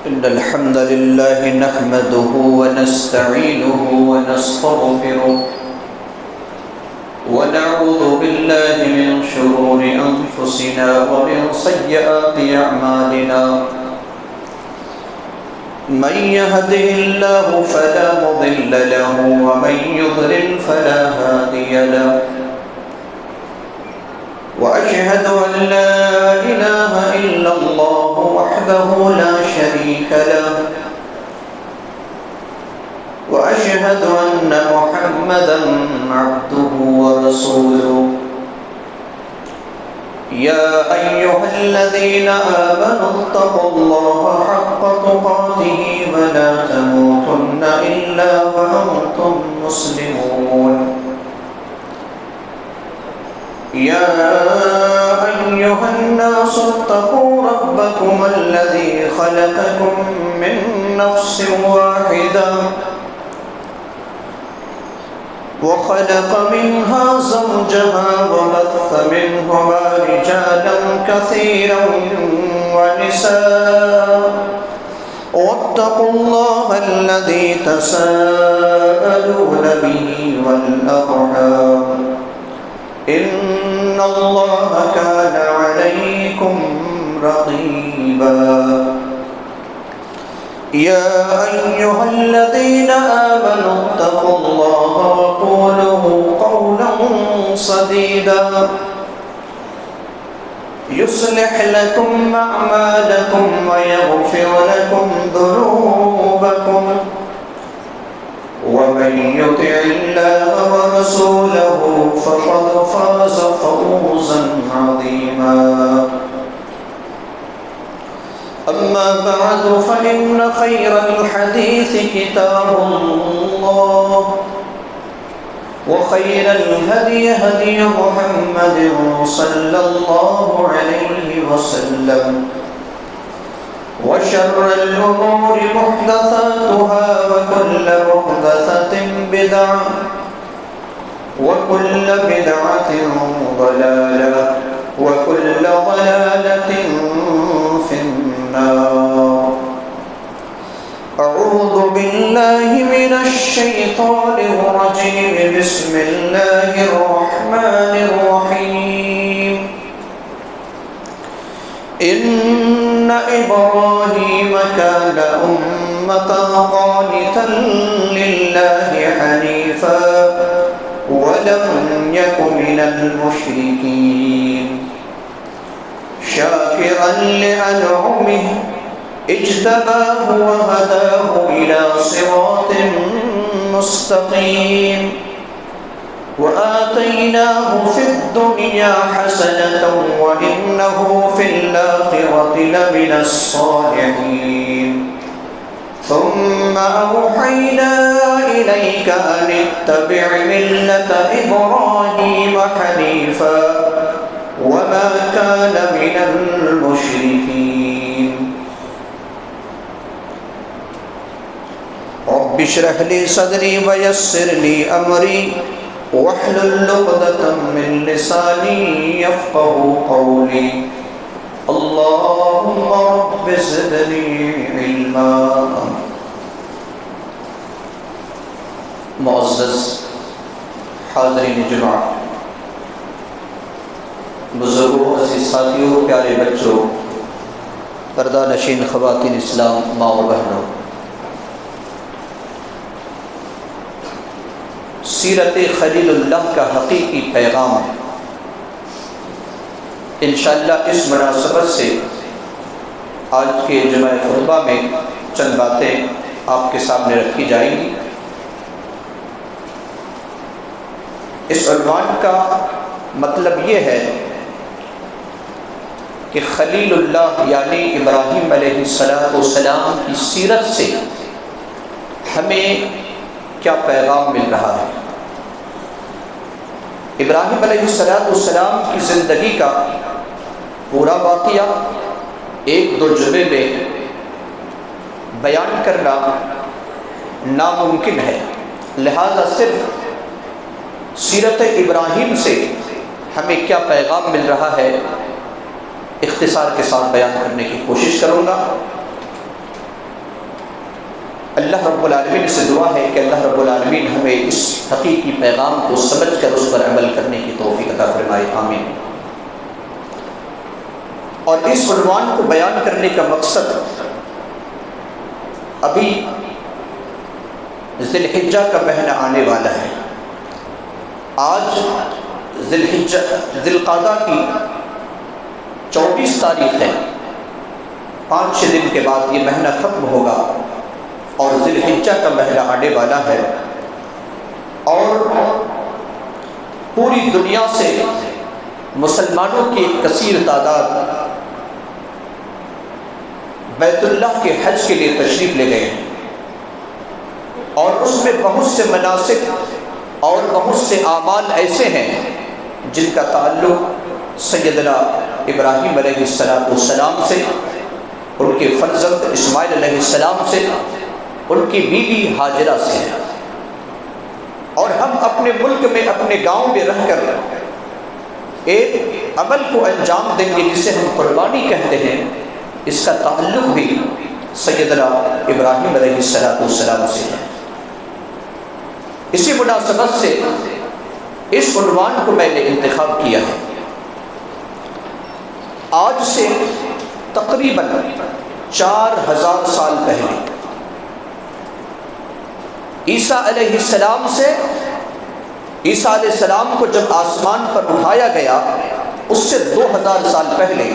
إن الحمد لله نحمده ونستعينه ونستغفره ونعوذ بالله من شرور أنفسنا ومن سيئات أعمالنا من يهده الله فلا مضل له ومن يضلل فلا هادي له وأشهد أن لا إله إلا الله وحده لا شريك له وأشهد أن محمدا عبده ورسوله يا أيها الذين آمنوا اتقوا الله حق تقاته ولا تموتن إلا وأنتم مسلمون يا أيها الناس اتقوا ربكم الذي خلقكم من نفس واحدة وخلق منها زوجها وبث منهما رجالا كثيرا ونساء واتقوا الله الذي تساءلون به والأرحام إن الله كان عليكم رقيبا يا أيها الذين آمنوا اتقوا الله وقولوا قولا سديدا يصلح لكم أعمالكم ويغفر لكم ذنوبكم ومن يطع الله ورسوله فقد فاز فوزا عظيما أما بعد فإن خير الحديث كتاب الله وخير الهدي هدي محمد صلى الله عليه وسلم وشر الأمور محدثاتها وكل محدثة بدعة وكل بدعة ضلالة وكل ضلالة في النار أعوذ بالله من الشيطان الرجيم بسم الله الرحمن الرحيم إن إبراهيم كان أمة قانتا لله حنيفا ولم يك من المشركين شاكرا لأنعمه اجتباه وهداه إلى صراط مستقيم وآتيناه في الدنيا حسنة وإنه في الآخرة لمن الصالحين ثم أوحينا إليك أن اتبع ملة إبراهيم حنيفا وما كان من المشركين رب اشرح لي صدري ويسر لي أمري واحلل عقدة من لساني يفقهوا قولي اللهم رب زدني علما معزز حاضرین جمعہ، بزرگوں، عزیز ساتھیوں، پیارے بچوں، پردہ نشین خواتین اسلام، ماں و بہنوں، سیرت خلیل اللہ کا حقیقی پیغام انشاءاللہ اس مناسبت سے آج کے جمعہ خطبہ میں چند باتیں آپ کے سامنے رکھی جائیں گی۔ اس عنوان کا مطلب یہ ہے کہ خلیل اللہ یعنی ابراہیم علیہ السلام کی سیرت سے ہمیں کیا پیغام مل رہا ہے۔ ابراہیم علیہ السلام کی زندگی کا پورا واقعہ ایک دو جملے میں بیان کرنا ناممکن ہے، لہذا صرف سیرت ابراہیم سے ہمیں کیا پیغام مل رہا ہے اختصار کے ساتھ بیان کرنے کی کوشش کروں گا۔ اللہ رب العالمین سے دعا ہے کہ اللہ رب العالمین ہمیں اس حقیقی پیغام کو سمجھ کر اس پر عمل کرنے کی توفیق عطا فرمائے، آمین۔ اور اس عنوان کو بیان کرنے کا مقصد، ابھی ذی الحجہ کا مہینہ آنے والا ہے۔ آج ذی القعدہ کی 24 تاریخ ہے، 5-6 دن کے بعد یہ مہینہ ختم ہوگا اور ذی الحجہ کا مہینہ آنے والا ہے، اور پوری دنیا سے مسلمانوں کی ایک کثیر تعداد بیت اللہ کے حج کے لیے تشریف لے گئے ہیں، اور اس میں بہت سے مناسک اور بہت سے اعمال ایسے ہیں جن کا تعلق سیدنا ابراہیم علیہ السلام سے، ان کے فرزند اسماعیل علیہ السلام سے، ان کی بیوی ہاجرہ سے ہے۔ اور ہم اپنے ملک میں اپنے گاؤں میں رہ کر ایک عمل کو انجام دیں گے جسے ہم قربانی کہتے ہیں، اس کا تعلق بھی سیدنا ابراہیم علیہ السلام سے ہے۔ اسی مناسبت سے اس عنوان کو میں نے انتخاب کیا ہے۔ آج سے تقریباً 4000 سال پہلے عیسیٰ علیہ السلام سے، عیسیٰ علیہ السلام کو جب آسمان پر اٹھایا گیا اس سے 2000 سال پہلے،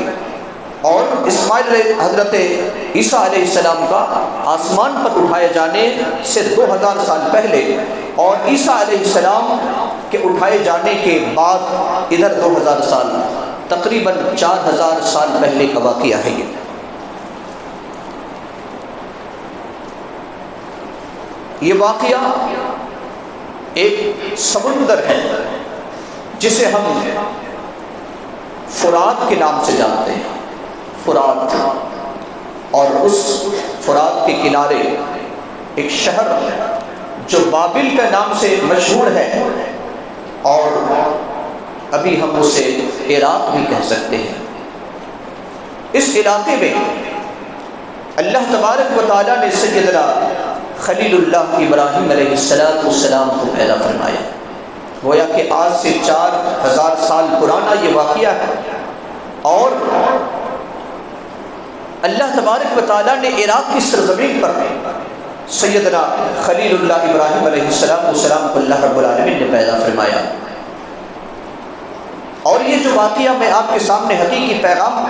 اور اسماعیل حضرت عیسیٰ علیہ السلام کا آسمان پر اٹھائے جانے سے 2000 سال پہلے، اور عیسیٰ علیہ السلام کے اٹھائے جانے کے بعد ادھر 2000 سال، تقریباً 4000 سال پہلے کا واقعہ ہے یہ۔ یہ واقعہ ایک سمندر ہے جسے ہم فرات کے نام سے جانتے ہیں، فرات، اور اس فرات کے کنارے ایک شہر جو بابل کا نام سے مشہور ہے، اور ابھی ہم اسے عراق بھی کہہ سکتے ہیں۔ اس علاقے میں اللہ تبارک و تعالیٰ نے سیدنا خلیل اللہ ابراہیم علیہ السلام کو پیدا فرمایا۔ گویا کہ آج سے 4000 سال پرانا یہ واقعہ ہے، اور اللہ تبارک و تعالیٰ نے عراق کی سرزمین پر سیدنا خلیل اللہ ابراہیم علیہ السلام کو اللہ رب العالمین نے پیدا فرمایا۔ اور یہ جو واقعہ میں آپ کے سامنے حقیقی پیغام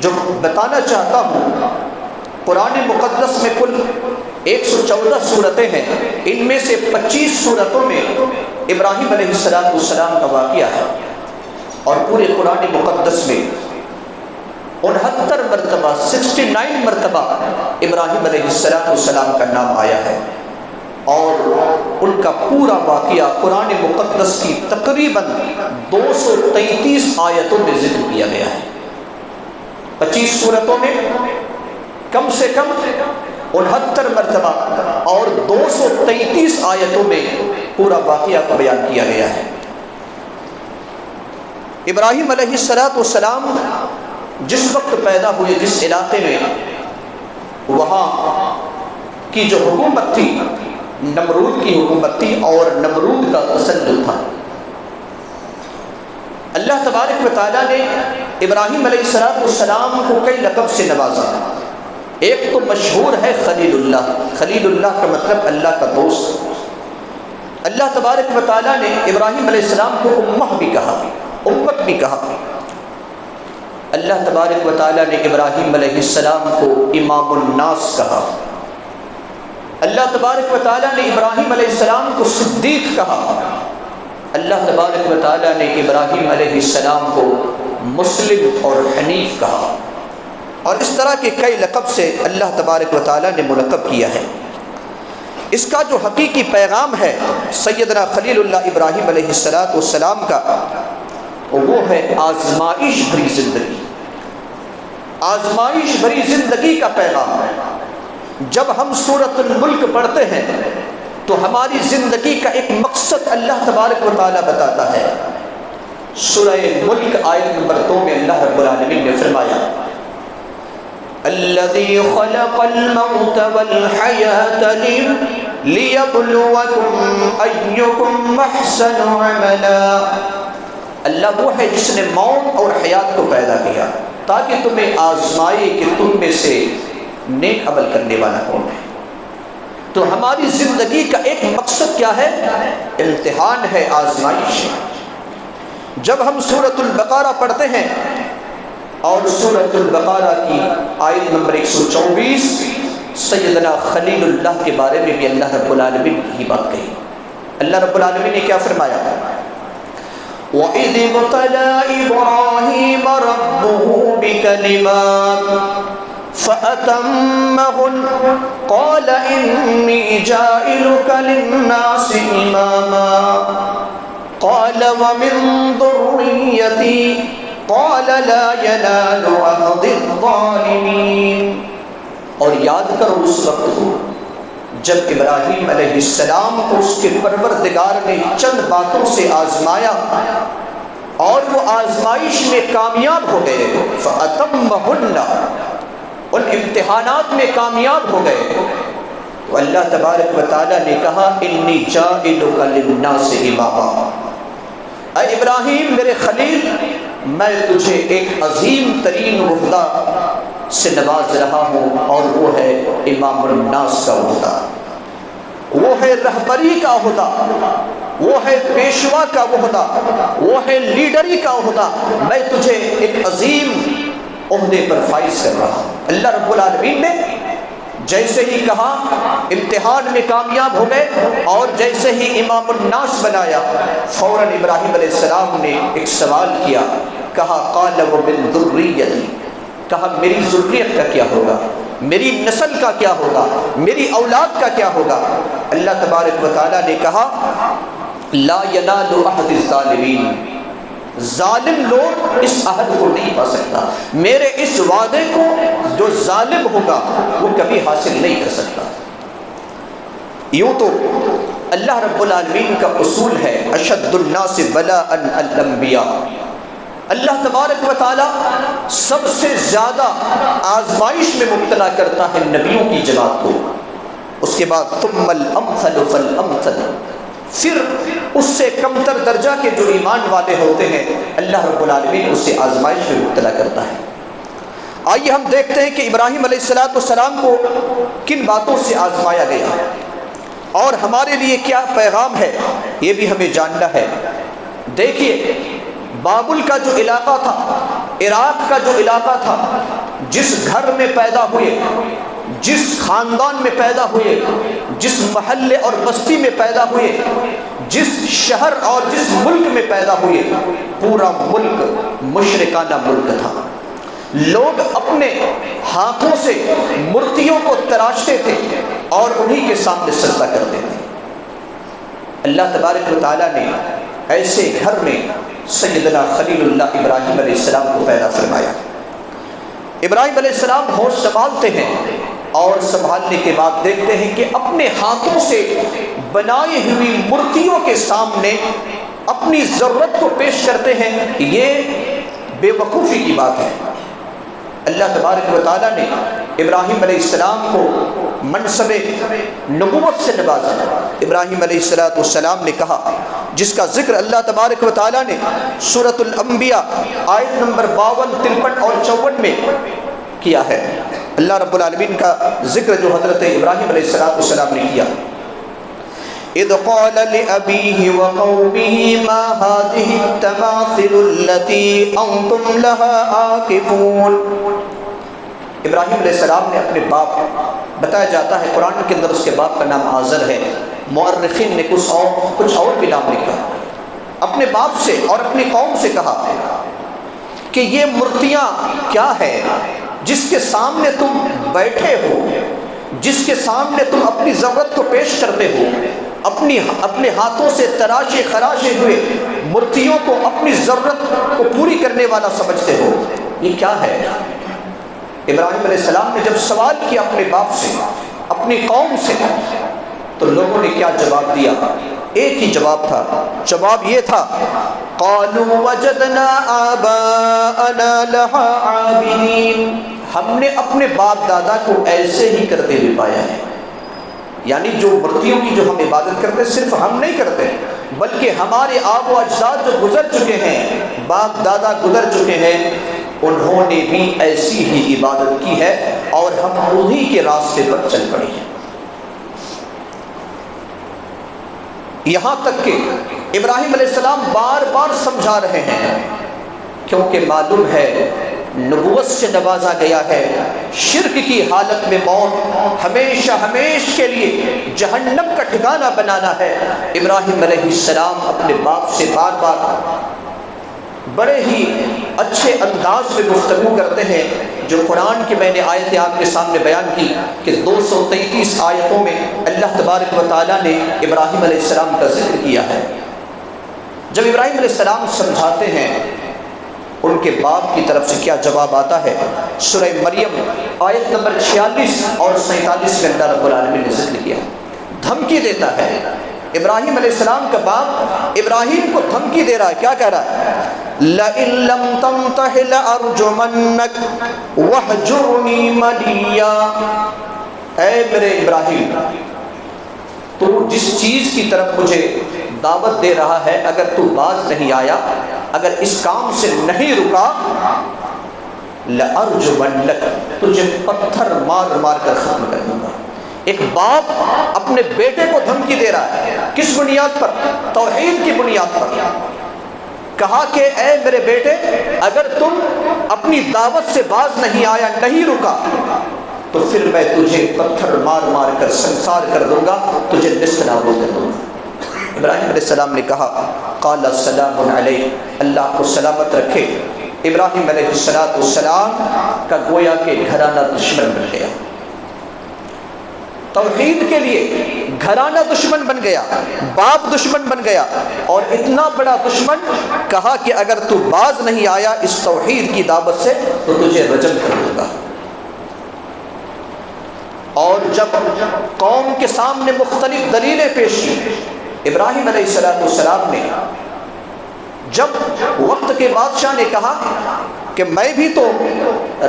جو بتانا چاہتا ہوں، قرآن مقدس میں کل 114 صورتیں ہیں، ان میں سے 25 صورتوں میں ابراہیم علیہ السلام کا واقعہ ہے، اور پورے قرآن مقدس میں 69 مرتبہ 69 مرتبہ ابراہیم علیہ السلام کا نام آیا ہے، اور ان کا پورا واقعہ قرآن مقدس کی تقریباً 233 آیتوں میں ذکر کیا گیا ہے۔ 25 صورتوں میں کم سے کم 69 مرتبہ اور 233 آیتوں میں پورا واقعہ کو بیان کیا گیا ہے۔ ابراہیم علیہ السلام جس وقت پیدا ہوئے، جس علاقے میں، وہاں کی جو حکومت تھی نمرود کی حکومت تھی، اور نمرود کا تسلط تھا۔ اللہ تبارک و تعالیٰ نے ابراہیم علیہ السلام کو کئی لقب سے نوازا۔ ایک تو مشہور ہے خلیل اللہ، خلیل اللہ کا مطلب اللہ کا دوست۔ اللہ تبارک و تعالیٰ نے ابراہیم علیہ السلام کو امہ بھی کہا، امت بھی کہا۔ اللہ تبارک و تعالیٰ نے ابراہیم علیہ السلام کو امام الناس کہا۔ اللہ تبارک و تعالیٰ نے ابراہیم علیہ السلام کو صدیق کہا۔ اللہ تبارک و تعالیٰ نے ابراہیم علیہ السلام کو مسلم اور حنیف کہا، اور اس طرح کے کئی لقب سے اللہ تبارک و تعالیٰ نے ملقب کیا ہے۔ اس کا جو حقیقی پیغام ہے سیدنا خلیل اللہ ابراہیم علیہ السلام کا، وہ ہے آزمائش بھری زندگی، آزمائش بھری زندگی کا پیغام ہے۔ جب ہم سورۃ الملک پڑھتے ہیں تو ہماری زندگی کا ایک مقصد اللہ تبارک و تعالیٰ بتاتا ہے۔ سورہ ملک آیت نمبر 2 میں اللہ رب العالمین نے فرمایا الذی خلق الموت والحیاة لیبلوکم ایکم احسن عملا۔ اللہ وہ ہے جس نے موت اور حیات کو پیدا کیا تاکہ تمہیں آزمائے کہ تم میں سے نیک عمل کرنے والا کون ہے۔ تو ہماری زندگی کا ایک مقصد کیا ہے؟ امتحان ہے، آزمائش ہے۔ جب ہم سورۃ البقرہ پڑھتے ہیں اور سورۃ البقرہ کی آیت نمبر 124 سیدنا خلیل اللہ کے بارے میں بھی اللہ رب العالمین کی بات کہی۔ اللہ رب العالمین نے کیا فرمایا؟ وَإِذِ ابْتَلَىٰ إِبْرَاهِيمَ رَبُّهُ بِكَلِمَاتٍ فَأَتَمَّهُنَّ قَالَ إِنِّي جَاعِلُكَ لِلنَّاسِ إِمَامًا قَالَ وَمِن ذُرِّيَّتِي قَالَ لَا يَنَالُ عَهْدِ الظَّالِمِينَ۔ اور یاد کرو اس وقت کو جب ابراہیم علیہ السلام کو اس کے پروردگار نے چند باتوں سے آزمایا اور وہ آزمائش میں کامیاب ہو گئے، فَأَتَمَّهُنَّ، ان امتحانات میں کامیاب ہو گئے، تو اللہ تبارک و تعالیٰ نے کہا انی جاعلک للناس اماما، اے ابراہیم میرے خلیل، میں تجھے ایک عظیم ترین عہدہ سے نواز رہا ہوں، اور وہ ہے امام الناس کا عہدہ، وہ ہے رہبری کا عہدہ، وہ ہے پیشوا کا عہدہ، وہ ہے لیڈری کا عہدہ، میں تجھے ایک عظیم عہدے پر فائز کر رہا ہوں۔ اللہ رب العالمین نے جیسے ہی کہا امتحان میں کامیاب ہو گئے، اور جیسے ہی امام الناس بنایا فوراً ابراہیم علیہ السلام نے ایک سوال کیا، کہا قال ومن ذریتی، کہا میری ذریت کا کیا ہوگا، میری نسل کا کیا ہوگا، میری اولاد کا کیا ہوگا۔ اللہ تبارک و تعالیٰ نے کہا لا ینال عہد الظالمین، ظالم لوگ اس عہد کو نہیں پا سکتا، میرے اس وعدے کو جو ظالم ہوگا وہ کبھی حاصل نہیں کر سکتا۔ یوں تو اللہ رب العالمین کا اصول ہے اشد الناس بلاء الانبیاء، اللہ تبارک و تعالی سب سے زیادہ آزمائش میں مبتلا کرتا ہے نبیوں کی جماعت کو، اس کے بعد ثم الامثل فالامثل، پھر اس سے کمتر درجہ کے جو ایمان والے ہوتے ہیں اللہ رب العالمین اس سے آزمائش میں مبتلا کرتا ہے۔ آئیے ہم دیکھتے ہیں کہ ابراہیم علیہ السلام کو کن باتوں سے آزمایا گیا اور ہمارے لیے کیا پیغام ہے یہ بھی ہمیں جاننا ہے۔ دیکھیے بابل کا جو علاقہ تھا، عراق کا جو علاقہ تھا، جس گھر میں پیدا ہوئے، جس خاندان میں پیدا ہوئے، جس محلے اور بستی میں پیدا ہوئے، جس شہر اور جس ملک میں پیدا ہوئے، پورا ملک مشرکانہ ملک تھا۔ لوگ اپنے ہاتھوں سے مورتیوں کو تراشتے تھے اور انہی کے سامنے سجدہ کرتے تھے۔ اللہ تبارک و تعالیٰ نے ایسے گھر میں سیدنا خلیل اللہ ابراہیم علیہ السلام کو پیدا فرمایا۔ ابراہیم علیہ السلام ہوش سنبھالتے ہیں اور سنبھالنے کے بعد دیکھتے ہیں کہ اپنے ہاتھوں سے بنائی ہوئی مورتیوں کے سامنے اپنی ضرورت کو پیش کرتے ہیں، یہ بے وقوفی کی بات ہے۔ اللہ تبارک و تعالیٰ نے ابراہیم علیہ السلام کو منصب نبوت سے نوازا۔ ابراہیم علیہ السلام نے کہا، جس کا ذکر اللہ تبارک و تعالیٰ نے سورۃ الانبیاء آیت نمبر 52، 53 اور 54 میں کیا ہے۔ اللہ رب العالمین کا ذکر جو حضرت ابراہیم علیہ السلام نے کیا، اذ قال لأبيه وقومه ما هذه التماثيل التي أنتم لها عاكفون۔ ابراہیم علیہ السلام نے اپنے باپ، بتایا جاتا ہے قرآن کے اندر اس کے باپ کا نام آزر ہے، مورخین نے کچھ اور بھی نام لکھا، اپنے باپ سے اور اپنی قوم سے کہا کہ یہ مورتیاں کیا ہے جس کے سامنے تم بیٹھے ہو، جس کے سامنے تم اپنی ضرورت کو پیش کرتے ہو، اپنے ہاتھوں سے تراشے خراشے ہوئے مورتیوں کو اپنی ضرورت کو پوری کرنے والا سمجھتے ہو، یہ کیا ہے؟ ابراہیم علیہ السلام نے جب سوال کیا اپنے باپ سے، اپنی قوم سے، تو لوگوں نے کیا جواب دیا؟ ایک ہی جواب تھا، جواب یہ تھا قالوا وجدنا آباءنا لها عابدین، ہم نے اپنے باپ دادا کو ایسے ہی کرتے ہوئے پایا ہے. یعنی جو مورتیوں کی جو ہم عبادت کرتے ہیں صرف ہم نہیں کرتے، بلکہ ہمارے آب و اجداد جو گزر چکے ہیں، باپ دادا گزر چکے ہیں، انہوں نے بھی ایسی ہی عبادت کی ہے اور ہم انہی کے راستے پر چل پڑے ہیں. یہاں تک کہ ابراہیم علیہ السلام بار بار سمجھا رہے ہیں، کیونکہ معلوم ہے نبوت سے نوازا گیا ہے، شرک کی حالت میں موت ہمیشہ ہمیشہ کے لیے جہنم کا ٹھکانہ بنانا ہے. ابراہیم علیہ السلام اپنے باپ سے بار بار بڑے ہی اچھے انداز میں گفتگو کرتے ہیں، جو قرآن کی میں نے آیتیں آپ کے سامنے بیان کی کہ 233 آیتوں میں اللہ تبارک و تعالیٰ نے ابراہیم علیہ السلام کا ذکر کیا ہے. جب ابراہیم علیہ السلام سمجھاتے ہیں، ان کے باپ کی طرف سے کیا جواب آتا ہے؟ سورہ مریم آیت نمبر 46 اور 47 میں اللہ رب العالمین نے ذکر کیا، دھمکی دیتا ہے. ابراہیم علیہ السلام کا باپ ابراہیم کو دھمکی دے رہا ہے، کیا کہہ رہا ہے؟ لَئِن لَّمْ تَنْتَهِ لَأَرْجُمَنَّكَ وَاهْجُرْنِي مَلِيًّا. اے میرے ابراہیم، تو جس چیز کی طرف مجھے دعوت دے رہا ہے، اگر تو باز نہیں آیا، اگر اس کام سے نہیں رکا، لَأَرْجُمَنَّكَ، تجھے پتھر مار مار کر ختم کر دوں گا. ایک باپ اپنے بیٹے کو دھمکی دے رہا ہے، کس بنیاد پر؟ توحید کی بنیاد پر. کہا کہ اے میرے بیٹے، اگر تم اپنی دعوت سے باز نہیں آیا، نہیں رکا، تو پھر میں تجھے پتھر مار مار کر سنسار کر دوں گا، تجھے نست نابود کر دوں گا. ابراہیم علیہ السلام نے کہا قال السلام علیہ، اللہ کو سلامت رکھے. ابراہیم علیہ السلام کا گویا کہ گھرانہ دشمن بن گیا، توحید کے لیے گھرانہ دشمن بن گیا، باپ دشمن بن گیا، اور اتنا بڑا دشمن کہا کہ اگر تو باز نہیں آیا اس توحید کی دعوت سے تو تجھے رجم کر دوں گا. اور جب قوم کے سامنے مختلف دلیلیں پیش کی، ابراہیم علیہ السلام نے جب وقت کے بادشاہ نے کہا کہ میں بھی تو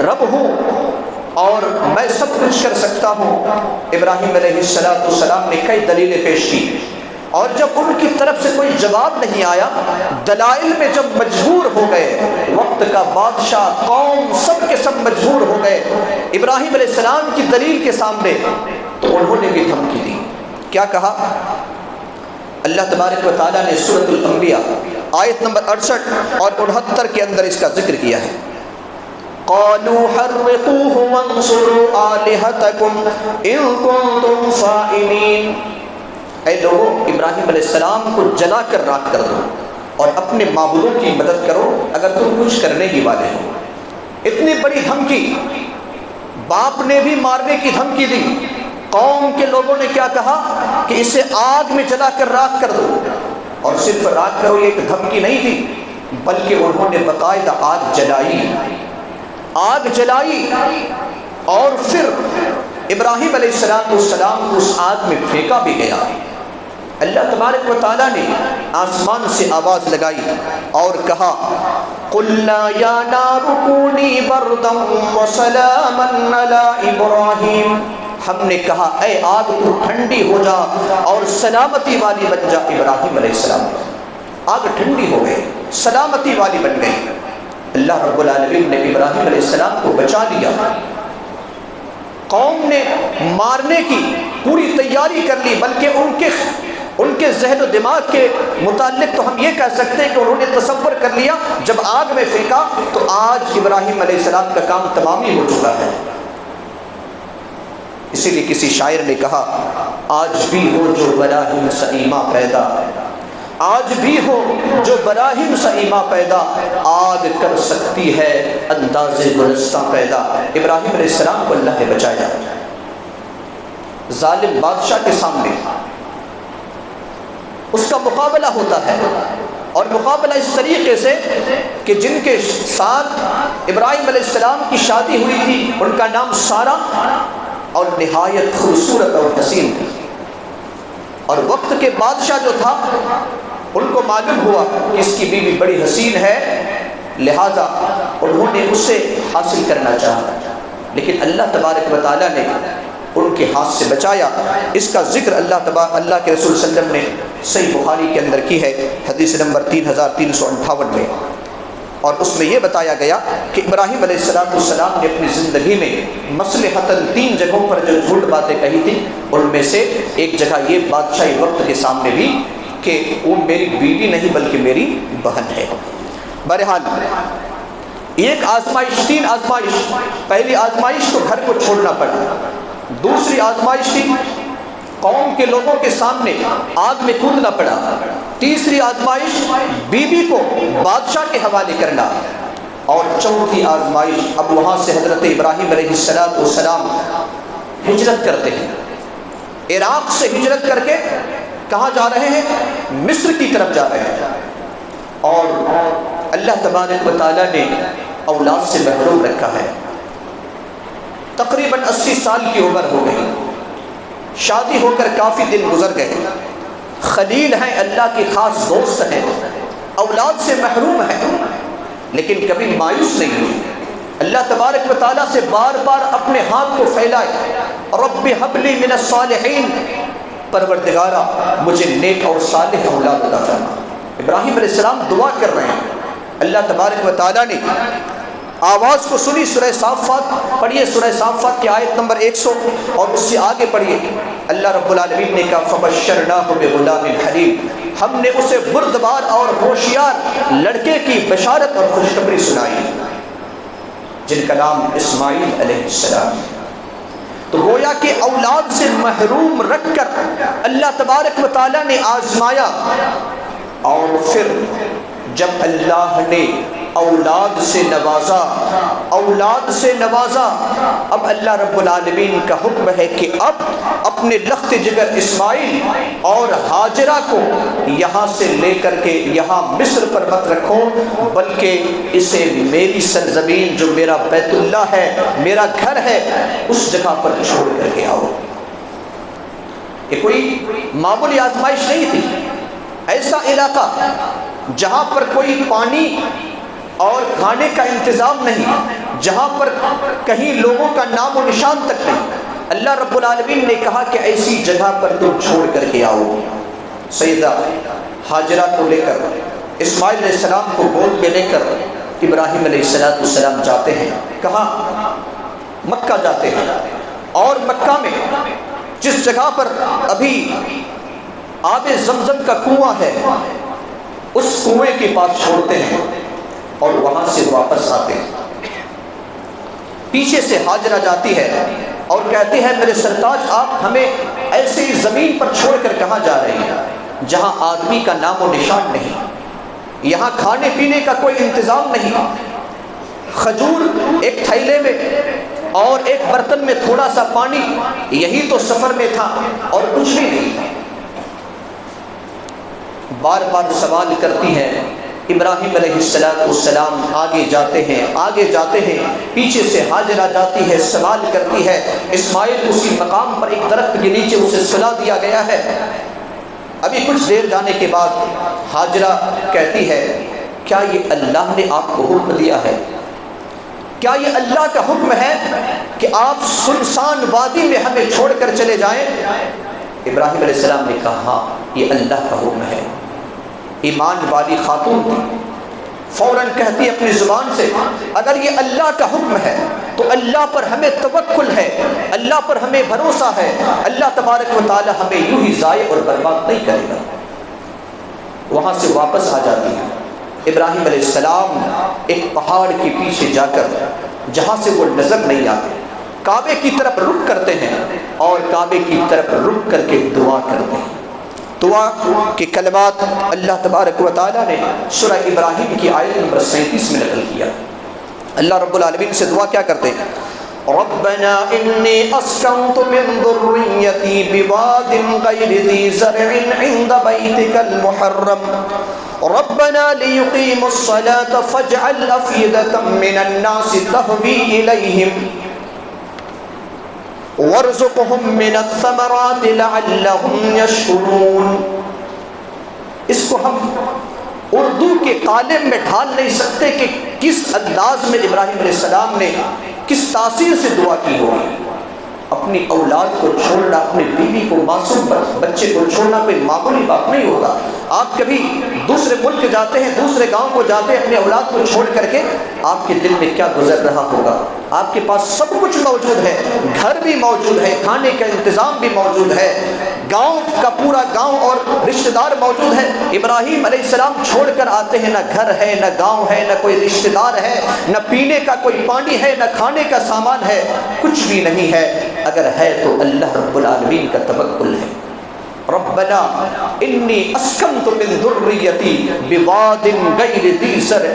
رب ہوں اور میں سب کچھ کر سکتا ہوں، ابراہیم علیہ السلام نے کئی دلیلیں پیش کی، اور جب ان کی طرف سے کوئی جواب نہیں آیا، دلائل میں جب مجبور ہو گئے، وقت کا بادشاہ، قوم، سب کے سب مجبور ہو گئے ابراہیم علیہ السلام کی دلیل کے سامنے، تو انہوں نے بھی دھمکی دی. کیا کہا؟ اللہ تبارک و تعالیٰ نے سورۃ الانبیاء آیت نمبر 68 اور 69 کے اندر اس کا ذکر کیا ہے. قالوا حرقوه وانصروا آلهتكم إن كنتم فاعلين. اے لوگوں، ابراہیم علیہ السلام کو جلا کر راکھ کر دو اور اپنے معبودوں کی مدد کرو اگر تم کچھ کرنے ہی والے ہو. اتنی بڑی دھمکی، باپ نے بھی مارنے کی دھمکی دی. قوم کے لوگوں نے کیا کہا کہ اسے آگ میں جلا کر راکھ کر دو. اور صرف راکھ کرو یہ ایک دھمکی نہیں تھی، بلکہ انہوں نے باقاعدہ آگ جلائی اور پھر ابراہیم علیہ السلام کو اس آگ میں پھینکا بھی گیا. اللہ تبارک و تعالیٰ نے آسمان سے آواز لگائی اور کہا قُلْنَا يَا نَارُ كُونِي بَرْدًا وَسَلَامًا عَلَىٰ إِبْرَاهِيمَ. ہم نے کہا اے آگ تو ٹھنڈی ہو جا اور سلامتی والی بن جا ابراہیم علیہ السلام. آگ ٹھنڈی ہو گئی، سلامتی والی بن گئی. اللہ رب العالمین نے ابراہیم علیہ السلام کو بچا لیا. قوم نے مارنے کی پوری تیاری کر لی، بلکہ ان کے ذہن و دماغ کے متعلق تو ہم یہ کہہ سکتے ہیں کہ انہوں نے تصور کر لیا جب آگ میں پھینکا تو آج ابراہیم علیہ السلام کا کام تمام ہی ہو چکا ہے. اسی لیے کسی شاعر نے کہا آج بھی ہو جو براہیم سے ایما پیدا، آج بھی ہو جو براہیم سے ایما پیدا، آگ کر سکتی ہے انداز گلستہ پیدا. ابراہیم علیہ السلام کو اللہ نے بچایا. ظالم بادشاہ کے سامنے اس کا مقابلہ ہوتا ہے، اور مقابلہ اس طریقے سے کہ جن کے ساتھ ابراہیم علیہ السلام کی شادی ہوئی تھی ان کا نام سارہ اور نہایت خوبصورت اور حسین تھی، اور وقت کے بادشاہ جو تھا ان کو معلوم ہوا کہ اس کی بیوی بڑی حسین ہے، لہذا انہوں نے اسے حاصل کرنا چاہا. لیکن اللہ تبارک و تعالیٰ نے ان کے ہاتھ سے بچایا۔ اس کا ذکر اللہ کے رسول صلی اللہ علیہ وسلم نے صحیح بخاری کے اندر کی ہے، حدیث نمبر 3358 میں، اور اس میں یہ بتایا گیا کہ ابراہیم علیہ السلام نے اپنی زندگی میں مصلحتاً 3 جگہوں پر جو جھوٹ باتیں کہی تھیں، ان میں سے ایک جگہ یہ بادشاہی وقت کے سامنے بھی کہ وہ میری بیوی نہیں بلکہ میری بہن ہے۔ بہرحال ایک آزمائش، 3 آزمائش۔ پہلی آزمائش تو گھر کو چھوڑنا پڑا، دوسری آزمائش تھی قوم کے لوگوں کے سامنے آگ میں کودنا پڑا، تیسری آزمائش بیوی کو بادشاہ کے حوالے کرنا، اور چوتھی آزمائش اب وہاں سے حضرت ابراہیم علیہ السلام ہجرت کرتے ہیں، عراق سے ہجرت کر کے کہاں جا رہے ہیں؟ مصر کی طرف جا رہے ہیں، اور اللہ تبارک و تعالیٰ نے اولاد سے محروم رکھا ہے۔ تقریباً 80 سال کی عمر ہو گئی، شادی ہو کر کافی دن گزر گئے، خلیل ہیں، اللہ کے خاص دوست ہیں، اولاد سے محروم ہیں، لیکن کبھی مایوس نہیں ہوئی۔ اللہ تبارک و تعالیٰ سے بار بار اپنے ہاتھ کو پھیلائے، رب حب لی من الصالحین، پروردگارا مجھے نیک اور صالح اولاد عطا فرما۔ ابراہیم علیہ السلام دعا کر رہے ہیں، اللہ تبارک و تعالیٰ نے آواز کو سنی۔ سورہ صافات پڑھیے، سورہ صافات کی آیت نمبر 100 اور اس سے آگے پڑھیے۔ اللہ رب العالمین نے کہا فبشرناہ بغلام حلیم، ہم نے اسے بردبار اور ہوشیار لڑکے کی بشارت اور خوشخبری سنائی جن کا نام اسماعیل علیہ السلام۔ تو گویا کہ اولاد سے محروم رکھ کر اللہ تبارک و تعالیٰ نے آزمایا، اور پھر جب اللہ نے اولاد سے نوازا، اب اللہ رب العالمین کا حکم ہے کہ اب اپنے لخت جگر اسماعیل اور ہاجرہ کو یہاں سے لے کر کے یہاں مصر پر مت رکھو، بلکہ اسے میری سرزمین جو میرا بیت اللہ ہے، میرا گھر ہے، اس جگہ پر چھوڑ کر کے آؤ۔ یہ کوئی معمولی آزمائش نہیں تھی، ایسا علاقہ جہاں پر کوئی پانی اور کھانے کا انتظام نہیں، جہاں پر کہیں لوگوں کا نام و نشان تک نہیں، اللہ رب العالمین نے کہا کہ ایسی جگہ پر تم چھوڑ کر کے آؤ۔ سیدہ ہاجرہ کو لے کر، اسماعیل علیہ السلام کو گود میں لے کر ابراہیم علیہ السلام جاتے ہیں۔ کہاں؟ مکہ جاتے ہیں، اور مکہ میں جس جگہ پر ابھی آب زمزم کا کنواں ہے، اس کنویں کے پاس چھوڑتے ہیں اور وہاں سے واپس آتے ہیں۔ پیچھے سے ہاجرہ جاتی ہے اور کہتی ہے میرے سرتاج آپ ہمیں ایسی زمین پر چھوڑ کر کہاں جا رہے ہیں جہاں آدمی کا نام و نشان نہیں، یہاں کھانے پینے کا کوئی انتظام نہیں، کھجور ایک تھیلے میں اور ایک برتن میں تھوڑا سا پانی، یہی تو سفر میں تھا اور کچھ بھی نہیں تھا۔ بار بار سوال کرتی ہیں۔ ابراہیم علیہ السلام آگے جاتے ہیں، پیچھے سے ہاجرہ جاتی ہے، سوال کرتی ہے۔ اسماعیل اسی مقام پر ایک درخت کے نیچے اسے سلا دیا گیا ہے۔ ابھی کچھ دیر جانے کے بعد ہاجرہ کہتی ہے کیا یہ اللہ نے آپ کو حکم دیا ہے؟ کیا یہ اللہ کا حکم ہے کہ آپ سنسان وادی میں ہمیں چھوڑ کر چلے جائیں؟ ابراہیم علیہ السلام نے کہا ہاں یہ اللہ کا حکم ہے۔ ایمان والی خاتون تھی، فوراً کہتی اپنی زبان سے اگر یہ اللہ کا حکم ہے تو اللہ پر ہمیں توکل ہے، اللہ پر ہمیں بھروسہ ہے، اللہ تبارک و تعالی ہمیں یوں ہی ضائع اور برباد نہیں کرے گا۔ وہاں سے واپس آ جاتی ہے۔ ابراہیم علیہ السلام ایک پہاڑ کے پیچھے جا کر جہاں سے وہ نظر نہیں آتے کعبے کی طرف رخ کرتے ہیں اور کعبے کی طرف رخ کر کے دعا کرتے ہیں۔ دعا کے کلمات اللہ تبارک و تعالیٰ نے سورہ ابراہیم کی آیت نمبر 37 میں نقل کیا۔ اللہ رب العالمین سے دعا کیا کرتے ہیں؟ ربنا انی اسکنت من ذریتی بواد غیر ذی زرع عند بیتک المحرم ربنا لیقیموا الصلاة فاجعل افئدة من الناس تهوی الیہم وارزقهم من الثمرات لعلهم يشكرون۔ اس کو ہم اردو کے قالب میں ڈھال نہیں سکتے کہ کس انداز میں ابراہیم علیہ السلام نے کس تاثیر سے دعا کی ہوگی. اپنی اولاد کو چھوڑنا، اپنی بیوی کو، معصوم بچے کو چھوڑنا کوئی معمولی بات نہیں ہوتا. آپ کبھی دوسرے ملک جاتے ہیں، دوسرے گاؤں کو جاتے ہیں اپنی اولاد کو چھوڑ کر کے، آپ کے دل میں کیا گزر رہا ہوگا. آپ کے پاس سب کچھ موجود ہے، گھر بھی موجود ہے، کھانے کا انتظام بھی موجود ہے، گاؤں کا پورا گاؤں اور رشتہ دار موجود ہے. ابراہیم علیہ السلام چھوڑ کر آتے ہیں، نہ گھر ہے، نہ گاؤں ہے، نہ کوئی رشتہ دار ہے، نہ پینے کا کوئی پانی ہے، نہ کھانے کا سامان ہے، کچھ بھی نہیں ہے. اگر ہے تو اللہ رب العالمین کا توکل ہے. ربنا انی اسکنت من ذریتی بواد غیر ذی زرع،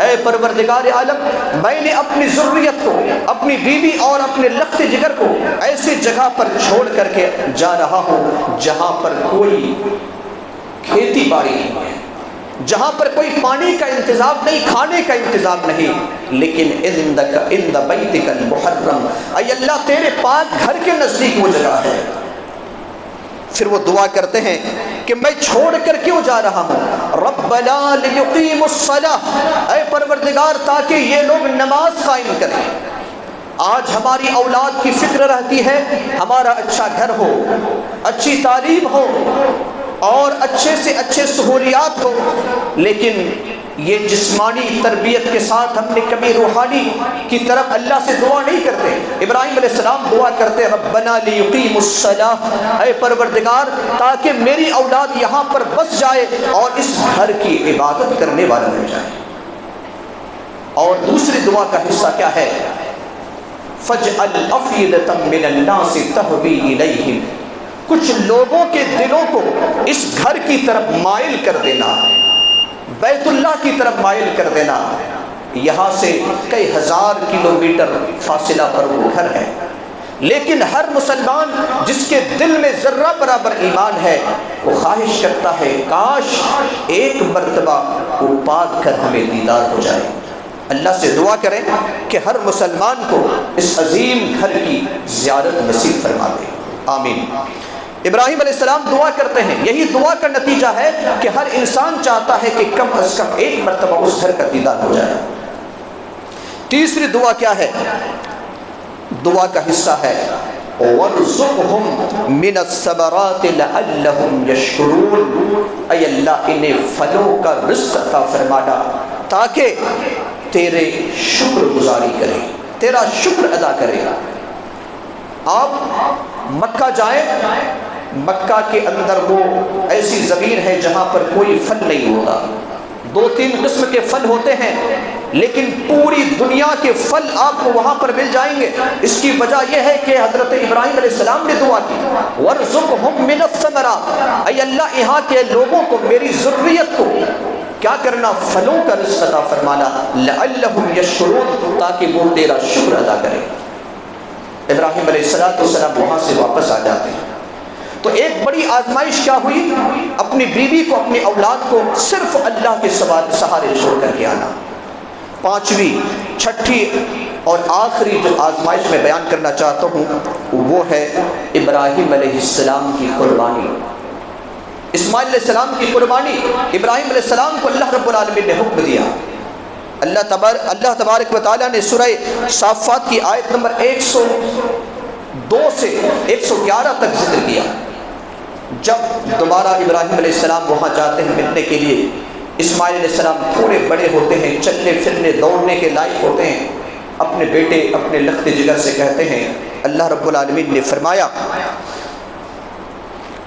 اے پروردگار عالم، میں نے اپنی ذریت کو، اپنی بیوی اور اپنے لخت جگر کو ایسی جگہ پر چھوڑ کر کے جا رہا ہوں جہاں پر کوئی کھیتی باڑی نہیں ہے، جہاں پر کوئی پانی کا انتظام نہیں، کھانے کا انتظام نہیں، لیکن عند بیتک المحرم، اے اللہ تیرے پاک گھر کے نزدیک وہ جگہ ہے. پھر وہ دعا کرتے ہیں کہ میں چھوڑ کر کیوں جا رہا ہوں. ربنا لیقیموا الصلاۃ، اے پروردگار تاکہ یہ لوگ نماز قائم کریں. آج ہماری اولاد کی فکر رہتی ہے ہمارا اچھا گھر ہو، اچھی تعلیم ہو اور اچھے سے اچھے سہولیات ہو، لیکن یہ جسمانی تربیت کے ساتھ ہم نے کبھی روحانی کی طرف اللہ سے دعا نہیں کرتے. ابراہیم علیہ السلام دعا کرتے ربنا لیقیموا الصلاۃ، اے پروردگار تاکہ میری اولاد یہاں پر بس جائے اور اس گھر کی عبادت کرنے والا بن جائے. اور دوسری دعا کا حصہ کیا ہے؟ فاجعل افئدۃ من الناس تہوی الیہم، کچھ لوگوں کے دلوں کو اس گھر کی طرف مائل کر دینا، بیت اللہ کی طرف مائل کر دینا. یہاں سے کئی ہزار کلومیٹر فاصلہ پر وہ گھر ہے، لیکن ہر مسلمان جس کے دل میں ذرہ برابر ایمان ہے وہ خواہش کرتا ہے کاش ایک مرتبہ وہ پاک کر ہمیں دیدار ہو جائے. اللہ سے دعا کریں کہ ہر مسلمان کو اس عظیم گھر کی زیارت نصیب فرما دے. آمین. ابراہیم علیہ السلام دعا کرتے ہیں، یہی دعا کا نتیجہ ہے کہ ہر انسان چاہتا ہے کہ کم از کم ایک مرتبہ اس گھر کا دیدار ہو جائے. تیسری دعا کیا ہے؟ دعا کا حصہ ہے وَارْزُقْهُمْ مِنَ الثَّمَرَاتِ لَعَلَّهُمْ يَشْكُرُونَ، اے اللہ انہیں پھلوں کا رزق عطا فرمانا تاکہ تیرے شکر گزاری کرے، تیرا شکر ادا کرے. آپ مکہ جائیں، مکہ کے اندر وہ ایسی زمین ہے جہاں پر کوئی پھل نہیں ہوتا. 2-3 قسم کے پھل ہوتے ہیں، لیکن پوری دنیا کے پھل آپ کو وہاں پر مل جائیں گے. اس کی وجہ یہ ہے کہ حضرت ابراہیم علیہ السلام نے دعا کی وَارْزُقْهُمْ مِنَ الثَّمَرَاتِ، اے اللہ یہاں کے لوگوں کو، میری ذریت کو کیا کرنا؟ پھلوں کا رزق عطا فرمانا، لَعَلَّهُمْ يَشْكُرُونَ، تاکہ وہ تیرا شکر ادا کریں. ابراہیم علیہ السلام وہاں سے واپس آ جاتے ہیں تو ایک بڑی آزمائش کیا ہوئی؟ اپنی بیوی کو، اپنی اولاد کو صرف اللہ کے سہارے چھوڑ کر کے آنا. 5ویں، 6ٹھی اور آخری جو آزمائش میں بیان کرنا چاہتا ہوں وہ ہے ابراہیم علیہ السلام کی قربانی. اسماعیل علیہ السلام کی قربانی. ابراہیم علیہ السلام کو اللہ رب العالمین نے حکم دیا. اللہ تبارک و تعالیٰ نے سورہ صافات کی آیت نمبر 102 سے 111 تک ذکر کیا. جب دوبارہ ابراہیم علیہ السلام وہاں جاتے ہیں ملنے کے لیے، اسماعیل علیہ السلام تھوڑے بڑے ہوتے ہیں، چلنے پھرنے دوڑنے کے لائق ہوتے ہیں. اپنے بیٹے، اپنے لخت جگر سے کہتے ہیں، اللہ رب العالمین نے فرمایا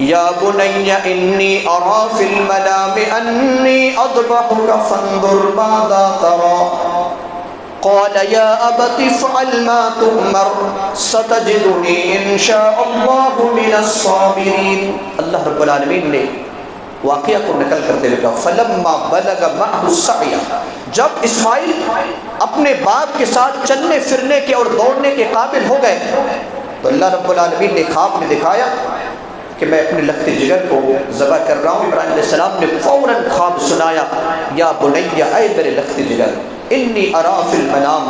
یا بنی انی ارا فی المنام انی اذبحک فانظر ماذا تری قال یا ابت افعل ما تؤمر ستجدنی ان شاء اللہ من الصابرین. اللہ رب العالمین نے واقعہ کو نقل کرتے ہوئے کہا فلما بلغ معه السعی، جب اسماعیل اپنے باپ کے ساتھ چلنے پھرنے کے اور دوڑنے کے قابل ہو گئے تو اللہ رب العالمین نے خواب میں دکھایا کہ میں اپنے لخت جگر کو ذبح کر رہا ہوں. ابراہیم علیہ السلام نے فوراً خواب سنایا یا بنی، اے میرے لخت جگر، انی ارا فی المنام،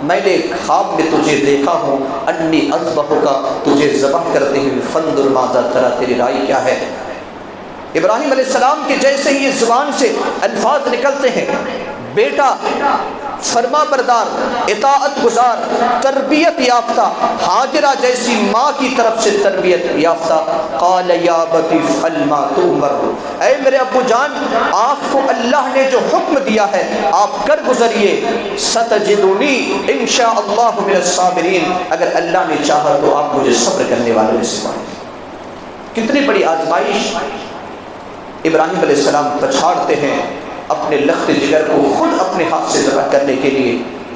میں نے خواب میں تجھے دیکھا ہوں، انی اذبحک، تجھے ذبح کرتے ہوئے، فانظر ماذا تری، تیری رائے کیا ہے. ابراہیم علیہ السلام کے جیسے ہی زبان سے الفاظ نکلتے ہیں بیٹا فرما بردار، اطاعت گزار، تربیت یافتہ، ہاجرہ جیسی ماں کی طرف سے تربیت یافتہ۔ قال یا ابت افعل ما تؤمر، اے میرے ابو جان آپ کو اللہ نے جو حکم دیا ہے آپ کر گزریے۔ ستجدنی ان شاء اللہ من الصابرین، اگر اللہ نے چاہا تو آپ مجھے صبر کرنے والوں میں سے پائیں۔ کتنی بڑی آزمائش! ابراہیم علیہ السلام پچھاڑتے ہیں اپنے لخت جگر کو خود اپنے ہاتھ سے ذبح کرنے کے لیے۔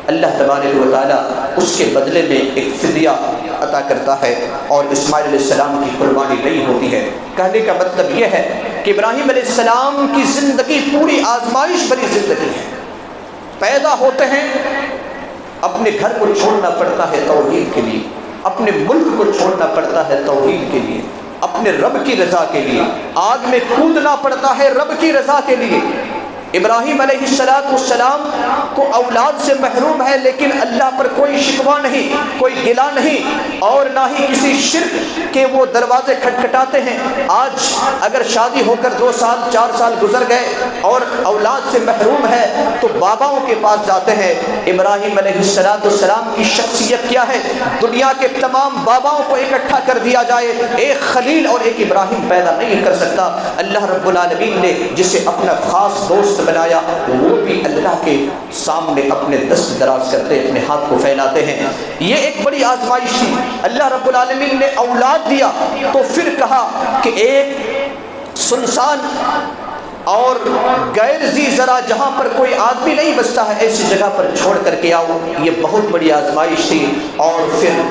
اللہ تبارک و تعالیٰ اس کے بدلے میں ایک فدیہ عطا کرتا ہے اور اسماعیل علیہ السلام کی قربانی نہیں ہوتی ہے۔ کہنے کا مطلب یہ ہے کہ ابراہیم علیہ السلام کی زندگی پوری آزمائش بھری زندگی ہے۔ پیدا ہوتے ہیں، اپنے گھر کو چھوڑنا پڑتا ہے توحید کے لیے، اپنے ملک کو چھوڑنا پڑتا ہے توحید کے لیے، اپنے رب کی رضا کے لیے، آگ میں کودنا پڑتا ہے رب کی رضا کے لیے۔ ابراہیم علیہ السلام کو اولاد سے محروم ہے، لیکن اللہ پر کوئی شکوہ نہیں، کوئی گلہ نہیں، اور نہ ہی کسی شرک کے وہ دروازے کھٹکھٹاتے ہیں۔ آج اگر شادی ہو کر 2 سال 4 سال گزر گئے اور اولاد سے محروم ہے تو باباؤں کے پاس جاتے ہیں۔ ابراہیم علیہ السلام کی شخصیت کیا ہے؟ دنیا کے تمام باباؤں کو اکٹھا کر دیا جائے، ایک خلیل اور ایک ابراہیم پیدا نہیں کر سکتا۔ اللہ رب العالمین نے جسے اپنا خاص دوست بنایا، وہ بھی اللہ کے سامنے اپنے دست دراز کرتے، اپنے ہاتھ کو پھیلاتے ہیں۔ یہ ایک بڑی آزمائش تھی۔ اللہ رب العالمین نے اولاد دیا تو پھر کہا کہ ایک سنسان اور غیر ذی زرع جہاں پر کوئی آدمی نہیں بستا ہے ایسی جگہ پر چھوڑ کر کے آؤ۔ یہ بہت بڑی آزمائش تھی، اور پھر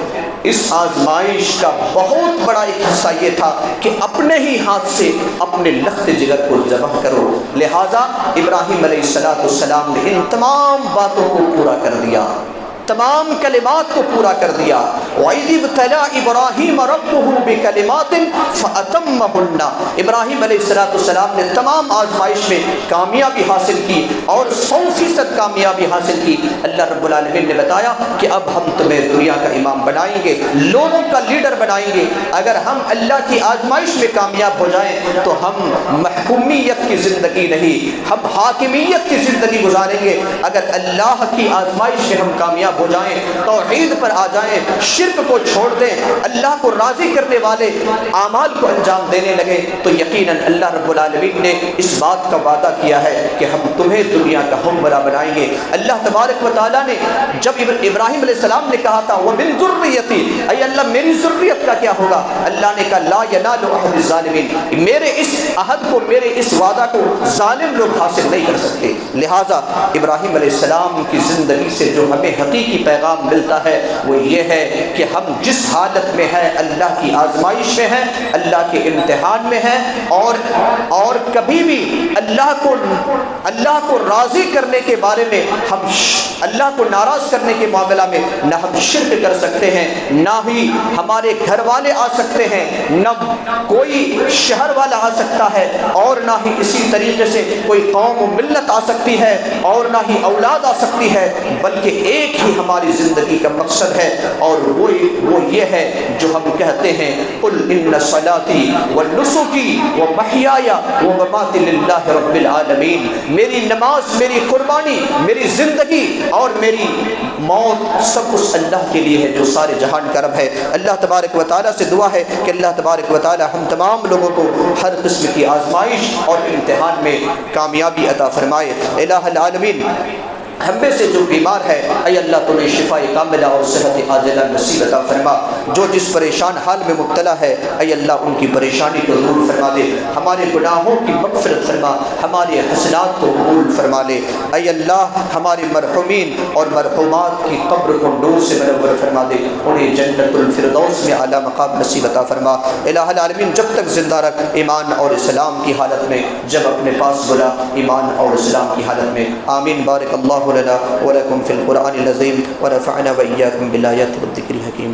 اس آزمائش کا بہت بڑا ایک حصہ یہ تھا کہ اپنے ہی ہاتھ سے اپنے لخت جگر کو ذبح کرو۔ لہٰذا ابراہیم علیہ السلام نے ان تمام باتوں کو پورا کر دیا، تمام کلمات کو پورا کر دیا۔ وَإِذِ ابْتَلَىٰ إِبْرَاهِيمَ رَبُّهُ بِكَلِمَاتٍ فَأَتَمَّهُنَّ، ابراہیم علیہ السلام نے تمام آزمائش میں کامیابی حاصل کی اور 100% کامیابی حاصل کی۔ اللہ رب العالمین نے بتایا کہ اب ہم تمہیں دنیا کا امام بنائیں گے، لوگوں کا لیڈر بنائیں گے۔ اگر ہم اللہ کی آزمائش میں کامیاب ہو جائیں تو ہم محکومیت کی زندگی نہیں، ہم حاکمیت کی زندگی گزاریں گے۔ اگر اللہ کی آزمائش میں ہم کامیاب ہو جائیں، توحید پر آ جائیں، شرک کو چھوڑ دیں، اللہ کو راضی کرنے والے اعمال کو انجام دینے لگے، تو یقیناً اللہ رب العالمین نے اس بات کا وعدہ کیا ہے کہ ہم تمہیں دنیا کا حکمراں بنائیں گے۔ اللہ تبارک و تعالیٰ نے جب ابراہیم علیہ السلام نے کہا تھا وَمِن ذُرِّيَّتِي، اے اللہ میری ذریت کا کیا ہوگا؟ اللہ نے کہا لا يَنَالُ عَهْدِ الظَّالِمِينَ، میرے اس عہد کو، میرے اس وعدہ کو ظالم لوگ حاصل نہیں کر سکتے۔ لہٰذا ابراہیم علیہ السلام کی زندگی سے جو ہمیں حقیقی پیغام ملتا ہے وہ یہ ہے کہ ہم جس حالت میں ہیں اللہ کی آزمائش میں ہیں، اللہ کے امتحان میں ہیں، اور کبھی بھی اللہ کو راضی کرنے کے بارے میں ہم اللہ کو ناراض کرنے کے معاملہ میں نہ ہم شرک کر سکتے ہیں، نہ ہی ہمارے گھر والے آ سکتے ہیں، نہ کوئی شہر والا آ سکتا ہے، اور نہ ہی اسی طریقے سے کوئی قوم و ملت آ سکتی ہے، اور نہ ہی اولاد آ سکتی ہے، بلکہ ایک ہی ہماری زندگی کا مقصد ہے، اور وہ یہ ہے جو ہم کہتے ہیں قل ان صلاتی ونسکی ومحیای ومماتی للہ رب العالمین، میری نماز، میری قربانی، میری زندگی اور میری موت سب اس اللہ کے لیے ہے جو سارے جہان کا رب ہے۔ اللہ تبارک و تعالیٰ سے دعا ہے کہ اللہ تبارک و تعالیٰ ہم تمام لوگوں کو ہر قسم کی آزمائش اور امتحان میں کامیابی عطا فرمائے۔ الہ العالمین ہم میں سے جو بیمار ہے اے اللہ تو نے شفا کاملہ اور صحت عاجلہ نصیب عطا فرما، جو جس پریشان حال میں مبتلا ہے اے اللہ ان کی پریشانی کو دور فرما دے، ہمارے گناہوں کی مغفرت فرما، ہمارے حسنات کو قبول فرما لے۔ اے اللہ ہمارے مرحومین اور مرحومات کی قبر کو نور سے منور فرما دے، انہیں جنت الفردوس میں اعلیٰ مقام نصیب عطا فرما۔ الہ العالمین جب تک زندہ رکھ ایمان اور اسلام کی حالت میں، جب اپنے پاس بلا ایمان اور اسلام کی حالت میں۔ آمین۔ بارک اللہ لنا ولکم فی القرآن العظیم ونفعنا وإیاکم بالآیات والذکر الحکیم۔